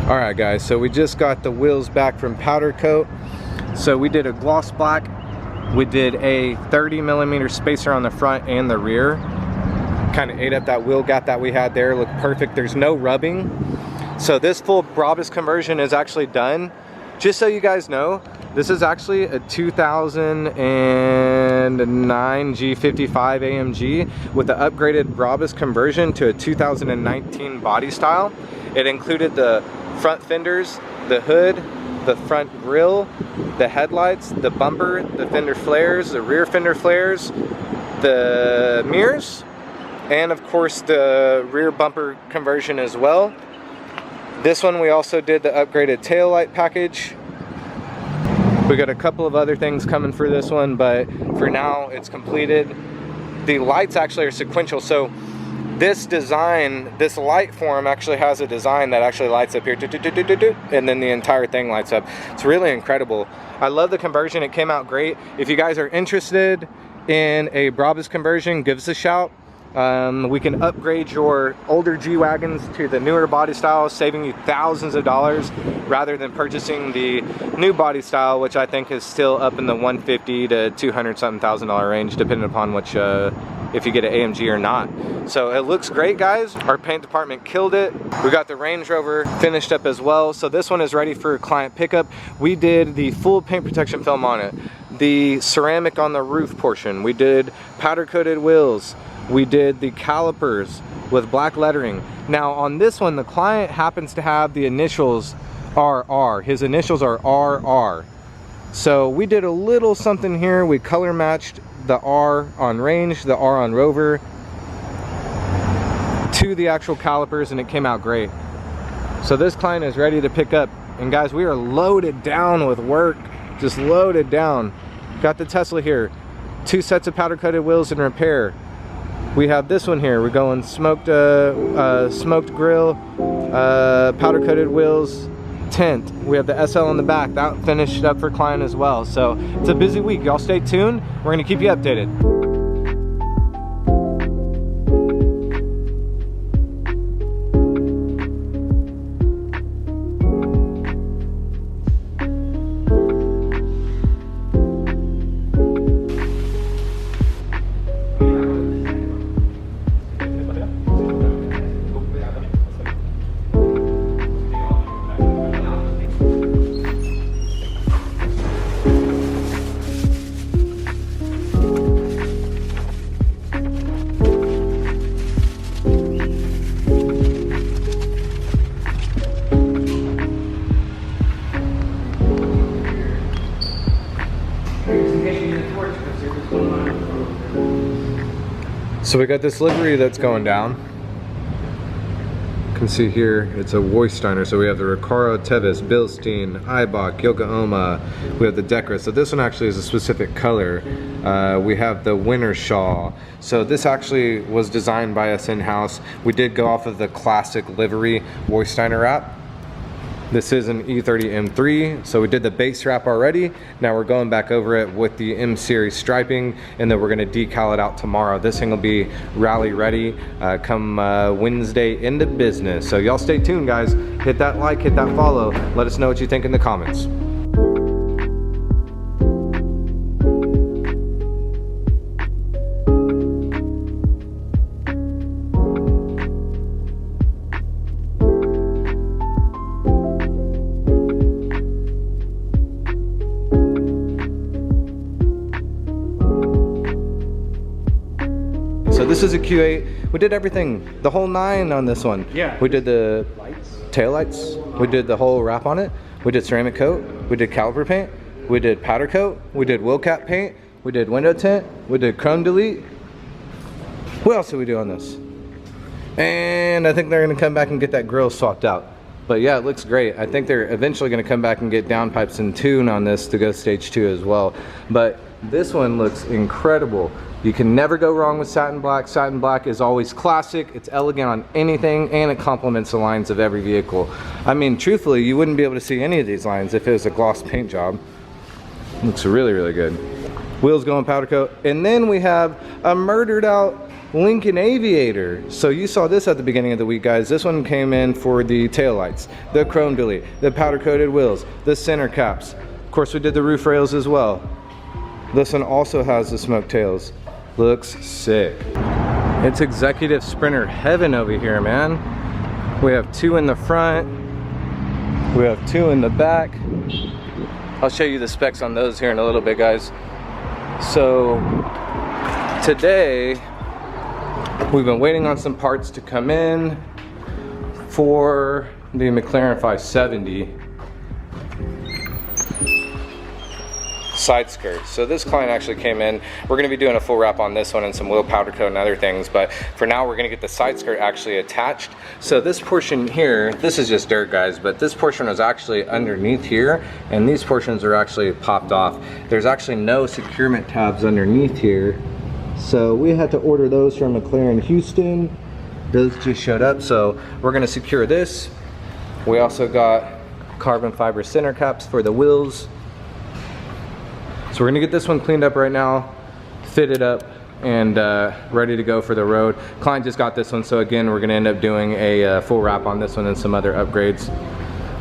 All right guys, so we just got the wheels back from powder coat. So we did a gloss black, we did a 30mm spacer on the front and the rear. Kind of ate up that wheel gap that we had there, looked perfect. There's no rubbing. So this full Brabus conversion is actually done. Just so you guys know, this is actually a 2009 G55 AMG with the upgraded Brabus conversion to a 2019 body style. It included the front fenders, the hood, the front grille, the headlights, the bumper, the fender flares, the rear fender flares, the mirrors, and of course the rear bumper conversion as well. This one we also did the upgraded tail light package. We got a couple of other things coming for this one, but for now it's completed. The lights actually are sequential, so this design, this light form actually has a design that actually lights up here, and then the entire thing lights up. It's really incredible. I love the conversion, it came out great. If you guys are interested in a Brabus conversion, give us a shout. We can upgrade your older G-Wagons to the newer body style, saving you thousands of dollars rather than purchasing the new body style, which I think is still up in the $150,000 to $200-something thousand range, depending upon which if you get an AMG or not. So it looks great, guys. Our paint department killed it. We got the Range Rover finished up as well. So this one is ready for client pickup. We did the full paint protection film on it, the ceramic on the roof portion. We did powder coated wheels. We did the calipers with black lettering. Now on this one, the client happens to have the initials RR. His initials are RR. So we did a little something here. We color matched the R on Range, the R on Rover to the actual calipers, and it came out great. So this client is ready to pick up. And guys, we are loaded down with work, just loaded down. Got the Tesla here, 2 sets of powder coated wheels in repair. We have this one here. We're going smoked grill, powder coated wheels, tint. We have the SL on the back. That finished up for client as well. So it's a busy week. Y'all stay tuned. We're gonna keep you updated. So we got this livery that's going down. You can see here it's a Weissteiner. So we have the Recaro, Tevis, Bilstein, Eibach, Yokohama. We have the Decra. So this one actually is a specific color. We have the Wintershaw. So this actually was designed by us in-house. We did go off of the classic livery Weissteiner wrap. This is an E30 M3, so we did the base wrap already. Now we're going back over it with the M series striping, and then we're gonna decal it out tomorrow. This thing will be rally ready come Wednesday into business. So y'all stay tuned, guys. Hit that like, hit that follow. Let us know what you think in the comments. So this is a Q8. We did everything, the whole 9 on this one. Yeah. We did the tail lights. We did the whole wrap on it. We did ceramic coat. We did caliper paint. We did powder coat. We did wheel cap paint. We did window tint. We did chrome delete. What else did we do on this? And I think they're gonna come back and get that grill swapped out. But yeah, it looks great. I think they're eventually gonna come back and get downpipes and tune on this to go stage 2 as well. But this one looks incredible. You can never go wrong with satin black. Satin black is always classic. It's elegant on anything, and it complements the lines of every vehicle. I mean, truthfully, you wouldn't be able to see any of these lines if it was a gloss paint job. Looks really, really good. Wheels going powder coat. And then we have a murdered out Lincoln Aviator. So you saw this at the beginning of the week, guys. This one came in for the taillights, the chrome delete, the powder coated wheels, the center caps. Of course, we did the roof rails as well. This one also has the smoke tails. Looks sick. It's executive sprinter heaven over here, man. We have 2 in the front. We have 2 in the back. I'll show you the specs on those here in a little bit, guys. So today we've been waiting on some parts to come in for the McLaren 570 side skirt. So this client actually came in. We're going to be doing a full wrap on this one and some wheel powder coat and other things, but for now we're going to get the side skirt actually attached. So this portion here, this is just dirt, guys, but this portion was actually underneath here, and these portions are actually popped off. There's actually no securement tabs underneath here, so we had to order those from McLaren Houston. Those just showed up, so we're going to secure this. We also got carbon fiber center caps for the wheels. So we're gonna get this one cleaned up right now, fitted up, and ready to go for the road. Client just got this one, so again, we're gonna end up doing a full wrap on this one and some other upgrades.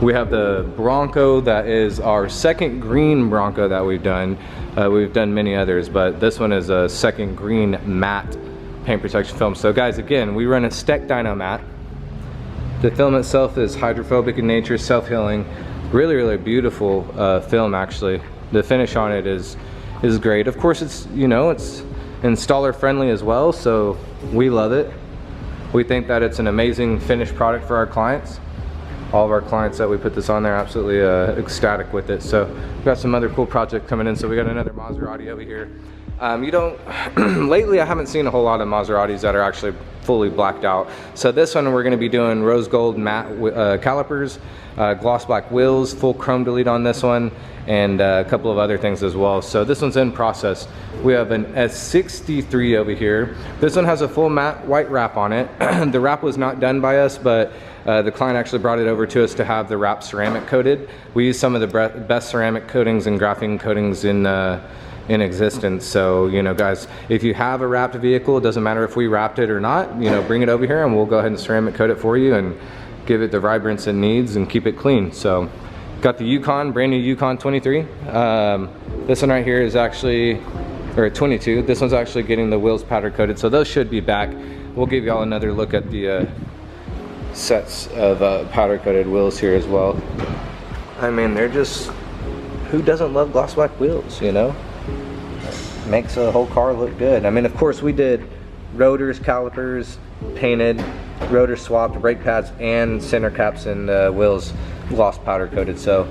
We have the Bronco, that is our second green Bronco that we've done. We've done many others, but this one is a second green matte paint protection film. So guys, again, we run a Steck Dyno matte. The film itself is hydrophobic in nature, self-healing. Really, really beautiful film, actually. The finish on it is great. Of course, it's, you know, it's installer friendly as well, so we love it. We think that it's an amazing finished product for our clients. All of our clients that we put this on, they're absolutely ecstatic with it. So we've got some other cool projects coming in. So we got another Maserati over here. You don't, lately I haven't seen a whole lot of Maseratis that are actually fully blacked out. So this one we're going to be doing rose gold matte calipers, gloss black wheels, full chrome delete on this one, and a couple of other things as well. So this one's in process. We have an S63 over here. This one has a full matte white wrap on it. The wrap was not done by us, but the client actually brought it over to us to have the wrap ceramic coated. We use some of the best ceramic coatings and graphene coatings in existence. So, you know, guys, if you have a wrapped vehicle, it doesn't matter if we wrapped it or not, you know, bring it over here and we'll go ahead and ceramic coat it for you and give it the vibrance it needs and keep it clean. So got the Yukon, brand new Yukon 23. This one right here is actually, or 22, this one's actually getting the wheels powder coated, so those should be back. We'll give y'all another look at the sets of powder coated wheels here as well. I mean, they're just, who doesn't love gloss black wheels, you know? Makes a whole car look good. I mean, of course, we did rotors, calipers painted, rotor swapped, brake pads, and center caps and wheels gloss powder coated. So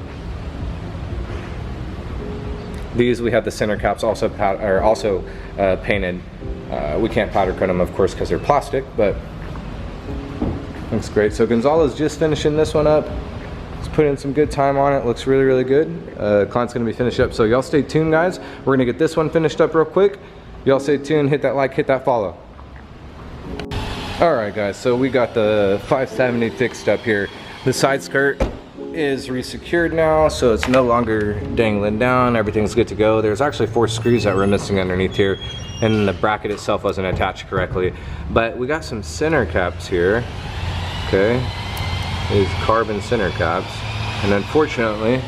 these, we have the center caps also painted. We can't powder coat them, of course, because they're plastic, but looks great. So Gonzalo's just finishing this one up. He's put in some good time on it. Looks really, really good. Client's gonna be finished up. So y'all stay tuned, guys. We're gonna get this one finished up real quick. Y'all stay tuned, hit that like, hit that follow. All right, guys, so we got the 570 fixed up here. The side skirt is resecured now, so it's no longer dangling down. Everything's good to go. There's actually 4 screws that were missing underneath here, and the bracket itself wasn't attached correctly. But we got some center caps here, okay? These carbon center caps, and unfortunately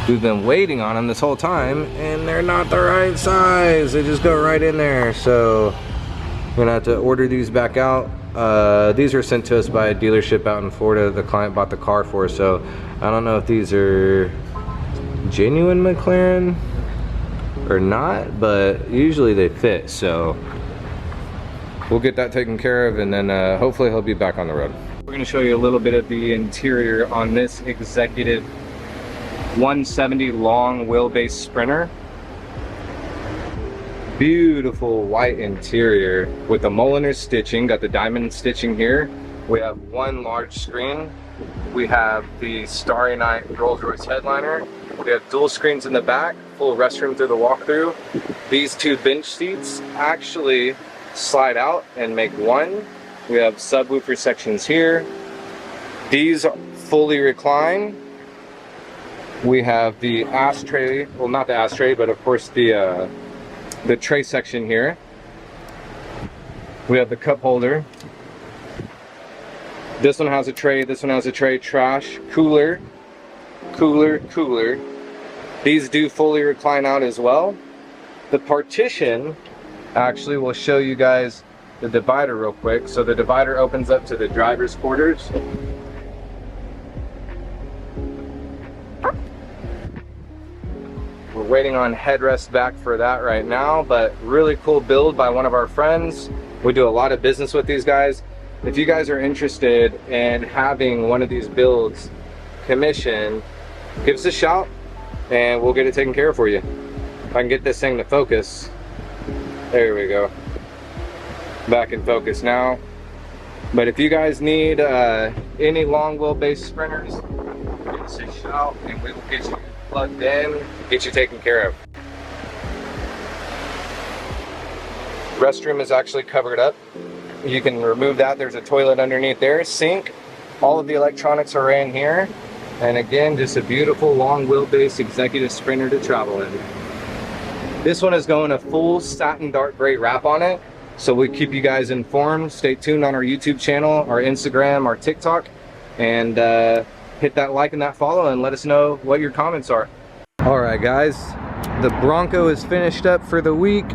we've been waiting on them this whole time and they're not the right size. They just go right in there, so we're gonna have to order these back out. These were sent to us by a dealership out in Florida the client bought the car for, so I don't know if these are genuine McLaren or not, but usually they fit, so we'll get that taken care of, and then hopefully he'll be back on the road. We're going to show you a little bit of the interior on this executive 170 long wheelbase Sprinter. Beautiful white interior with the Mulliner stitching. Got the diamond stitching here. We have one large screen. We have the Starry Night Rolls-Royce headliner. We have dual screens in the back, full restroom through the walkthrough. These 2 bench seats actually slide out and make one. We have subwoofer sections here. These fully recline. We have the ashtray, well, not the ashtray, but of course the tray section here. We have the cup holder. This one has a tray, this one has a tray, trash, cooler, cooler. These do fully recline out as well. The partition, actually, we'll show you guys the divider real quick. So the divider opens up to the driver's quarters. We're waiting on headrest back for that right now, but really cool build by one of our friends. We do a lot of business with these guys. If you guys are interested in having one of these builds commissioned, give us a shout and we'll get it taken care of for you. If I can get this thing to focus. There we go. Back in focus now. But if you guys need any long wheelbase sprinters, give us a shout and we will get you plugged in, get you taken care of. Restroom is actually covered up. You can remove that. There's a toilet underneath there, sink. All of the electronics are in here. And again, just a beautiful long wheelbase executive sprinter to travel in. This one is going a full satin dark gray wrap on it. So we keep you guys informed. Stay tuned on our YouTube channel, our Instagram, our TikTok, and hit that like and that follow and let us know what your comments are. All right, guys, the Bronco is finished up for the week.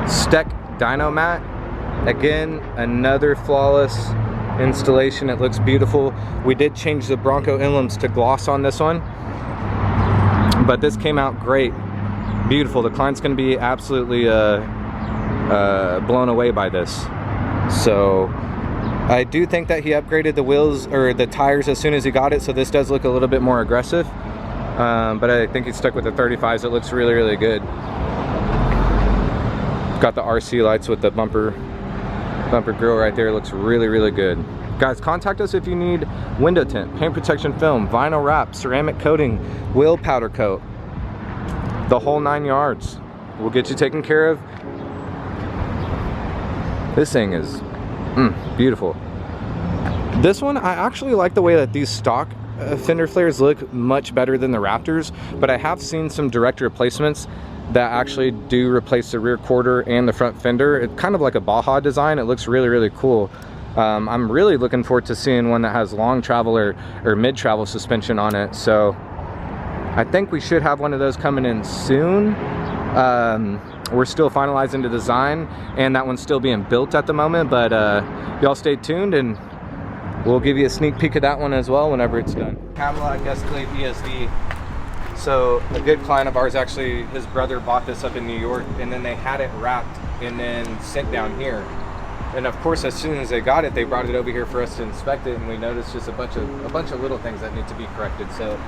Steck dyno mat. Again, another flawless installation. It looks beautiful. We did change the Bronco emblems to gloss on this one, but this came out great. Beautiful. The client's going to be absolutely blown away by this. So I do think that he upgraded the wheels or the tires as soon as he got it, so this does look a little bit more aggressive, but I think he stuck with the 35s. It looks really good. Got the RC lights with the bumper grill right there. It looks really good. Guys, contact us if you need window tint, paint protection film, vinyl wrap, ceramic coating, wheel powder coat, the whole 9 yards. We'll get you taken care of. This thing is beautiful. This one, I actually like the way that these stock fender flares look much better than the Raptors, but I have seen some direct replacements that actually do replace the rear quarter and the front fender. It's kind of like a Baja design. It looks really cool. I'm really looking forward to seeing one that has long travel or mid travel suspension on it. So I think we should have one of those coming in soon. We're still finalizing the design and that one's still being built at the moment, but y'all stay tuned and we'll give you a sneak peek of that one as well whenever it's done. Cadillac Escalade ESD. So a good client of ours, actually, his brother bought this up in New York and then they had it wrapped and then sent down here. And of course, as soon as they got it, they brought it over here for us to inspect it, and we noticed just a bunch of little things that need to be corrected. So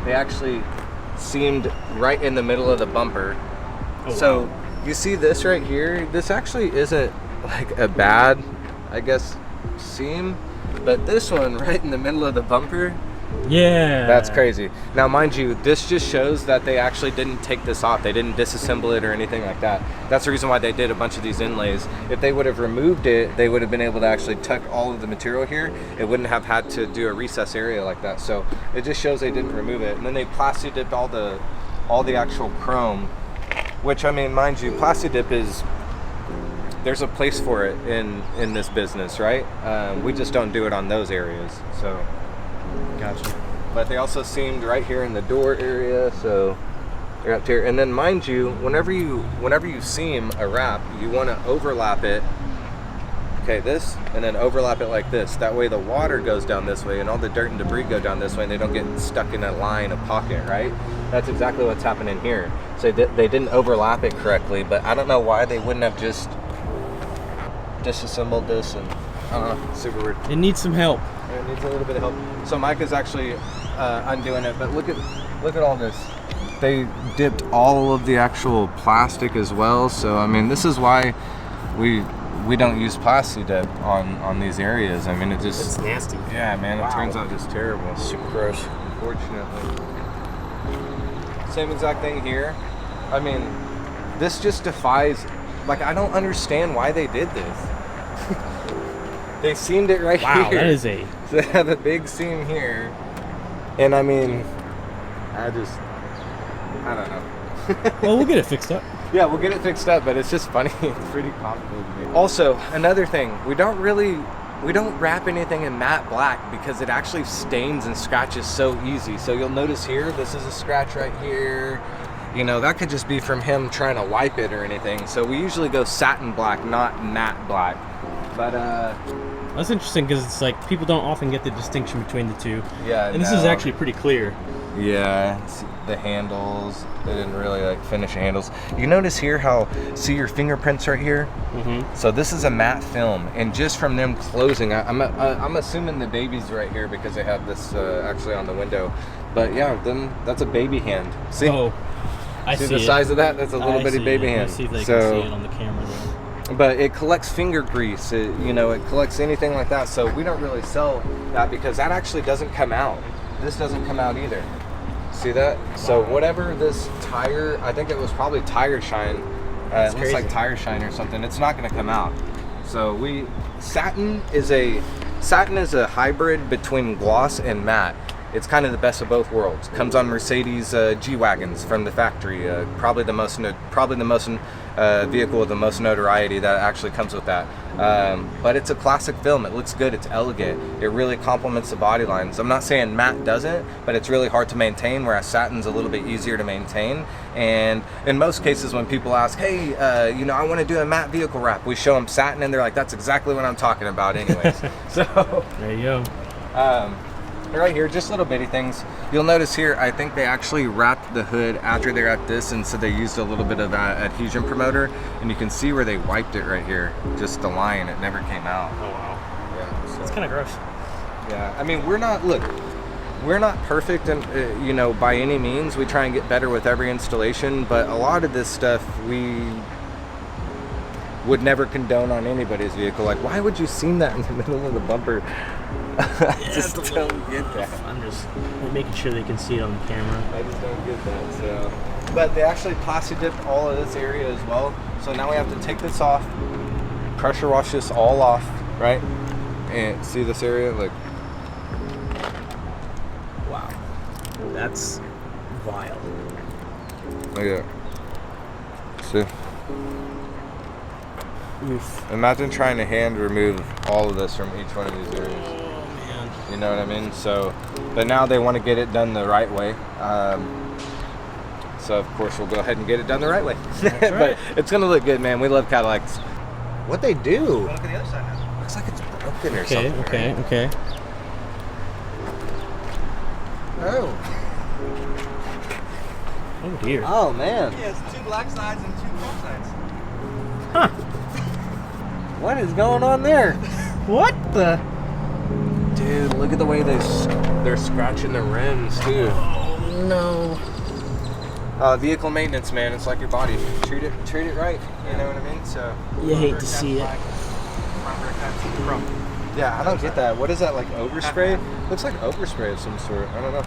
they actually seamed right in the middle of the bumper. Oh, so wow. You see this right here? This actually isn't like a bad, I guess, seam, but this one right in the middle of the bumper, yeah, that's crazy. Now mind you, this just shows that they actually didn't take this off. They didn't disassemble it or anything like that. That's the reason why they did a bunch of these inlays. If they would have removed it, they would have been able to actually tuck all of the material here. It wouldn't have had to do a recess area like that. So it just shows they didn't remove it. And then they plasti dipped all the actual chrome, which, I mean, mind you, plasti dip is, there's a place for it in this business, right? We just don't do it on those areas. So gotcha. But they also seamed right here in the door area, so they're up here. And then mind you, whenever you seam a wrap, you want to overlap it. Okay, this, and then overlap it like this. That way the water goes down this way and all the dirt and debris go down this way and they don't get stuck in a line, a pocket, right? That's exactly what's happening here. So they didn't overlap it correctly, but I don't know why they wouldn't have just disassembled this, and I don't know, super weird. It needs some help. It needs a little bit of help. So Mike is actually undoing it, but look at all this. They dipped all of the actual plastic as well. So I mean, this is why we don't use plasti dip on these areas. I mean, it's nasty. Yeah, man, wow. It turns out just terrible. Super gross. Unfortunately. Same exact thing here. I mean, this just defies, like, I don't understand why they did this. They seamed it right here. Wow, that is a... So they have a big seam here. And I mean, I don't know. Well, we'll get it fixed up. Yeah, we'll get it fixed up, but it's just funny. It's pretty comical to me. Also, another thing, we don't wrap anything in matte black because it actually stains and scratches so easy. So you'll notice here, this is a scratch right here. You know, that could just be from him trying to wipe it or anything. So we usually go satin black, not matte black. But that's interesting because it's like people don't often get the distinction between the two. Yeah, and this is actually pretty clear. Yeah, the handles, they didn't really like finish the handles. You notice here how, see your fingerprints right here? Mm-hmm. So this is a matte film, and just from them closing, I'm assuming the baby's right here because they have this actually on the window. But yeah, then that's a baby hand. See? Oh, I see the size of that? That's a little bitty baby hand. Let's see if they can see it on the camera there. But it collects finger grease, you know, it collects anything like that. So we don't really sell that because that actually doesn't come out. This doesn't come out either. See that? So whatever this tire, I think it was probably tire shine. It looks like tire shine or something. It's not going to come out. So satin is a hybrid between gloss and matte. It's kind of the best of both worlds. Comes on Mercedes G-Wagons from the factory. Probably the most vehicle with the most notoriety that actually comes with that. But it's a classic film. It looks good. It's elegant. It really complements the body lines. I'm not saying matte doesn't, but it's really hard to maintain, whereas satin's a little bit easier to maintain. And in most cases, when people ask, hey, you know, I want to do a matte vehicle wrap, we show them satin, and they're like, that's exactly what I'm talking about anyways. So there you go. Right here, just little bitty things. You'll notice here, I think they actually wrapped the hood after they wrapped this, and so they used a little bit of adhesion promoter, and you can see where they wiped it right here. Just the line, it never came out. Oh wow. Yeah. So, it's kind of gross. Yeah, I mean, we're not perfect, and you know, by any means. We try and get better with every installation, but a lot of this stuff we would never condone on anybody's vehicle. Like, why would you seam that in the middle of the bumper? I just don't get that. I'm just making sure they can see it on the camera. I just don't get that. So, but they actually plastic dipped all of this area as well. So now we have to take this off, pressure wash this all off, right? And see this area, like, wow, that's wild. Look at that. See. Oof. Imagine trying to hand remove all of this from each one of these areas. Oh man. You know what I mean? So, but now they want to get it done the right way. So of course we'll go ahead and get it done the right way. That's right. But it's gonna look good, man. We love Cadillacs. What they do? Look at the other side now. Looks like it's broken or something. Okay. Oh. Oh dear. Oh man. Yeah, it's 2 black sides and 2 chrome sides. Huh. What is going on there? What the? Dude, look at the way they're scratching the rims too. Oh no. Vehicle maintenance, man. It's like your body. Treat it right. You know what I mean? So. You hate to see it. Yeah, I don't get that. What is that, like overspray? Looks like overspray of some sort. I don't know.